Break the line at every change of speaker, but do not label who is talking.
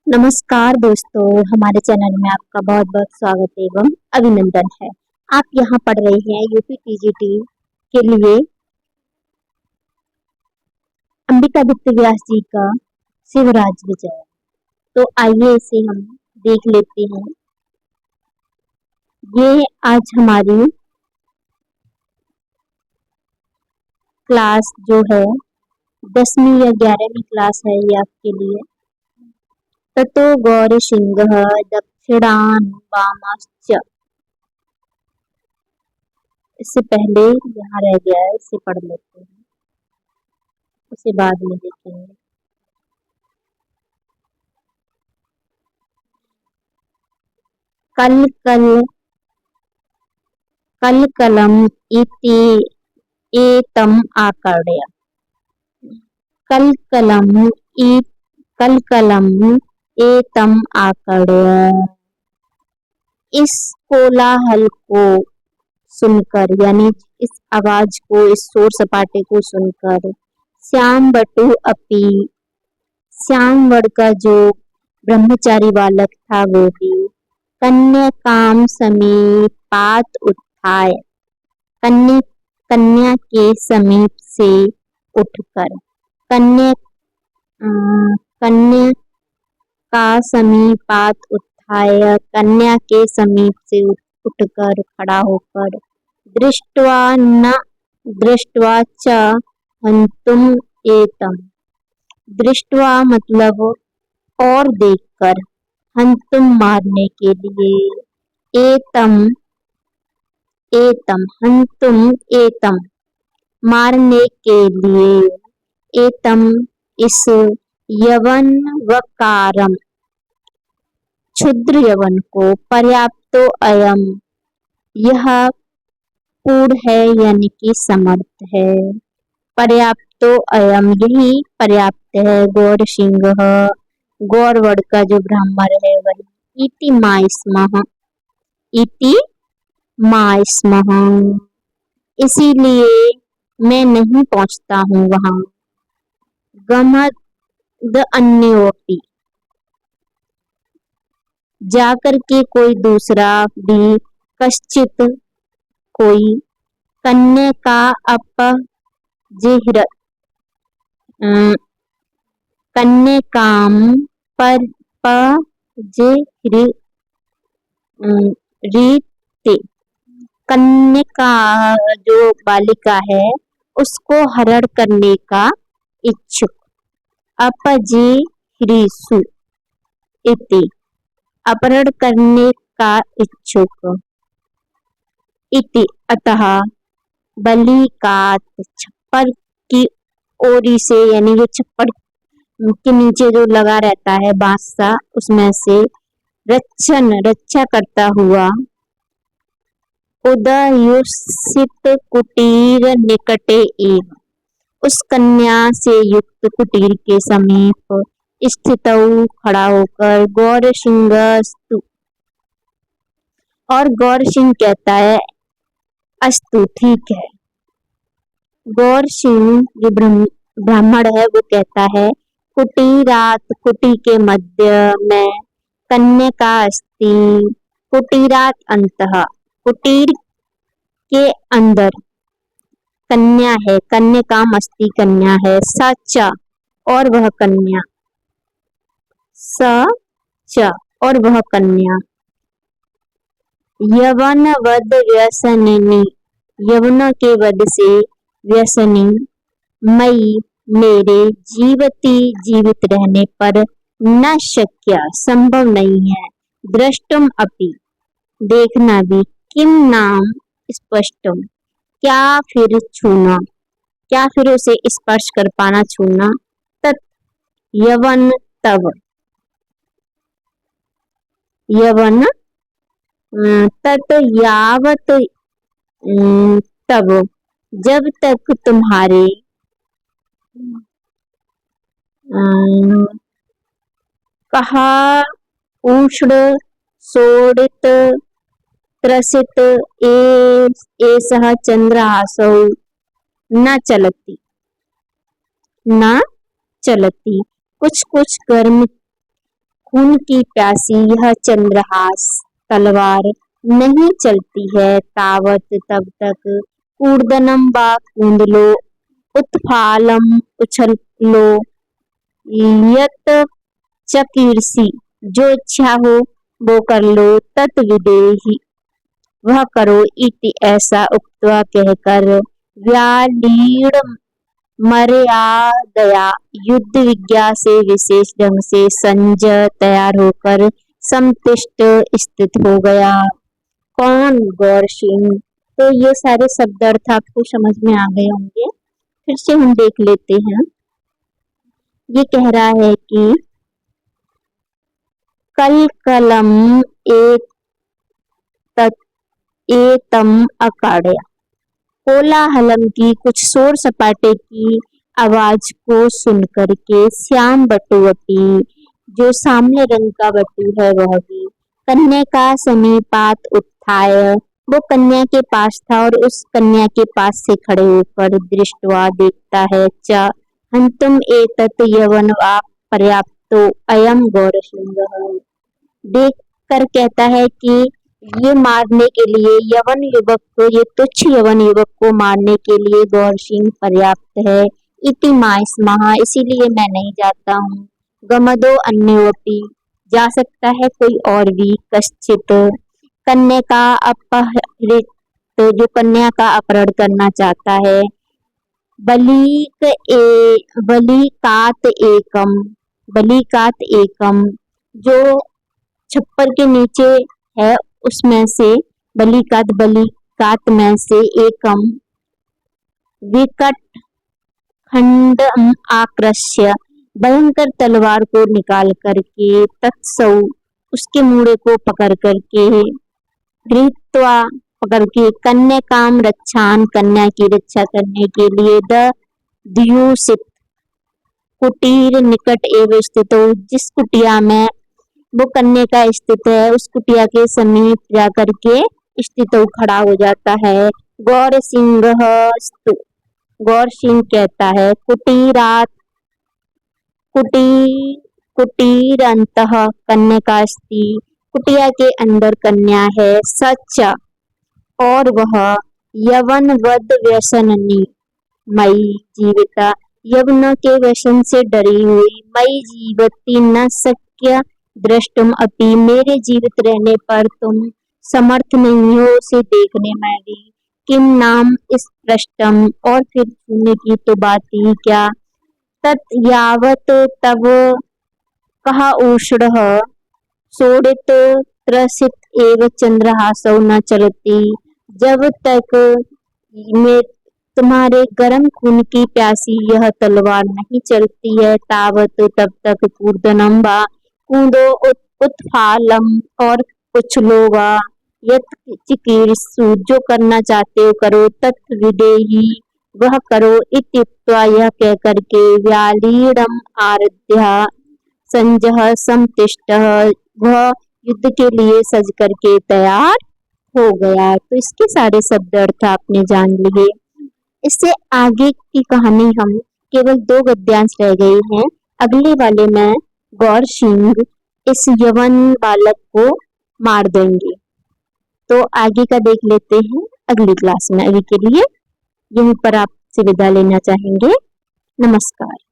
नमस्कार दोस्तों, हमारे चैनल में आपका बहुत बहुत स्वागत एवं अभिनंदन है। आप यहाँ पढ़ रहे हैं यूपी टीजीटी के लिए अंबिका दत्त व्यास जी का शिवराज विजय। तो आइए इसे हम देख लेते हैं। ये आज हमारी क्लास जो है 10वीं या 11वीं क्लास है, ये आपके लिए। ततो गौरीसिंह दक्षिणान वामाश्च। इससे पहले यहाँ रह गया है, इसे पढ़ लेते हैं, उसे बाद में देखेंगे। कल कलम इति एतम आकर्ण्य। कल कलम एतम आकर्ण्य। इस कोलाहल को सुनकर, यानी इस आवाज को, इस शोर सपाटे को सुनकर, श्याम बटु अपी, श्याम वड़ का जो ब्रह्मचारी बालक था वो भी, कन्या काम समीपात उत्थाय, कन्या के समीप से उठकर, कन्या का समीपात उत्थाय, कन्या के समीप से उठकर, खड़ा होकर, दृष्ट्वा च हंतुम एतम। दृष्ट्वा मतलब और देखकर, हंतुम मारने के लिए, एतम हंतुम एतम मारने के लिए, एतम इस यवन वकारम क्षुद्र यवन को, पर्याप्तो अयम यह पूर्ण है यानी कि समर्थ है, पर्याप्तो अयम यही पर्याप्त है, गौर सिंह गौर वड़ का जो ब्राह्मण है वही, इति मां स्मः, इसीलिए मैं नहीं पहुंचता हूँ वहां। गमद अन्योपि जाकर के कोई दूसरा भी, कश्चित कोई, कन्या का अपजिह्र कन्या काम पर रीते, कन्या का जो बालिका है उसको हरण करने का इच्छुक, अपजिह्रिषु इति अपहरण करने का इच्छुक, इति अतः, बलिकात छप्पर की ओरी से, यानी ये छप्पर के नीचे जो लगा रहता है बांस सा, उसमें से रक्षा करता हुआ, उदयुसित कुटीर निकटे एव, उस कन्या से युक्त कुटीर के समीप, स्थितौ खड़ा होकर, गौर सिंहस्तु, और गौर सिंह कहता है अस्तु ठीक है। गौर सिंह जो ब्राह्मण है वो कहता है, कुटीरात कुटी के मध्य में, कन्या का अस्ति, कुटीरात अंतः कुटीर के अंदर कन्या है, कन्या काम अस्ति कन्या है, सच और वह कन्या, सच और वह कन्या, यवन वद व्यसनिनी, यवनों के वध से व्यसनी, मई मेरे, जीवित रहने पर, न शक्य संभव नहीं है, दृष्टुम अपि देखना भी, किम नाम स्पष्टम क्या फिर छूना, क्या फिर उसे स्पर्श कर पाना, छूना, तत् यवन तब, यवन तत् यावत तब जब तक तुम्हारे कहा उष्ण सोडित त्रसित एसह चंद्रहासौ न चलती, कुछ कुछ गर्म खून की प्यासी यह चंद्रहास तलवार नहीं चलती है तावत तब तक कूर्दनम व कूंदलो उत्फालम उछल लो यत चकीर्षि जो इच्छा हो वो कर लो तत् विदेही वह करो इति ऐसा उक्त्वा कहकर व्यालीड़ मर्यादया युद्ध विज्ञा से विशेष ढंग से संजय तैयार होकर समतिष्ठ स्थित हो गया। कौन? गौर सिंह। तो ये सारे शब्द अर्थ आपको समझ में आ गए होंगे। फिर से हम देख लेते हैं। ये कह रहा है कि कल कलम एक एतम अकाड़या कोलाहलम की कुछ शोर सपाटे की आवाज को सुनकर के श्याम बटुवटी जो सामने रंग का बटु है वह भी कन्या का समीपात उत्थाय वो कन्या के पास था और उस कन्या के पास से खड़े होकर दृष्टवा देखता है च हंतुम एतत् यवन वा पर्याप्तो अयम गौर सिंह देख कर कहता है कि ये मारने के लिए यवन युवक को ये तुच्छ यवन युवक को मारने के लिए गौर सिंह पर्याप्त है इति मास्मः इसीलिए मैं नहीं जाता हूँ गमदो अन्योपि जा सकता है कोई और भी कश्चित कन्या का अपहृत जो कन्या का अपहरण करना चाहता है बलिकात एकम जो छप्पर के नीचे है उसमें से बलिकात में से एकम विकट खंड आकृष्य भयंकर तलवार को निकाल करके तत्सौ उसके मूड़े को पकड़ करके गृहीत्वा पकड़ के कन्या काम रक्षान कन्या की रक्षा करने के लिए द्यूषित कुटीर निकट एवं स्थित जिस कुटिया में वो कन्या का स्थित है उस कुटिया के समीप जाकर के स्थित खड़ा हो जाता है। गौर सिंह कहता है कुटीर अंतः कन्या का अस्ति कुटिया के अंदर कन्या है सच और वह यवन वद व्यसननी मई जीविता यवन के व्यसन से डरी हुई मई जीवती न शक्य दृष्टुम अपि मेरे जीवित रहने पर तुम समर्थ नहीं हो उसे देखने में भी किम नाम इस पृष्ठम और फिर सुनने की तो बात ही क्या तत् यावत तब कहा उषण सोडित त्रसित एव चंद्रहासौ न चलती जब तक में तुम्हारे गर्म खून की प्यासी यह तलवार नहीं चलती है तावत तब तक कूर्दनम वा कूदो उत्फालम और उछलोगा यत चिकीर्षु जो करना चाहते हो करो तत् विदेही वह करो इत्युक्त्वा यह कह करके व्यालीड़म आराध्या संजय समतिष्ठ वह युद्ध के लिए सज करके तैयार हो गया। तो इसके सारे शब्द अर्थ आपने जान लिए। इससे आगे की कहानी हम केवल 2 गद्यांश रह गए हैं। अगले वाले में गौर सिंह इस यवन बालक को मार देंगे। तो आगे का देख लेते हैं अगली क्लास में। अभी के लिए यहीं पर आपसे विदा लेना चाहेंगे। नमस्कार।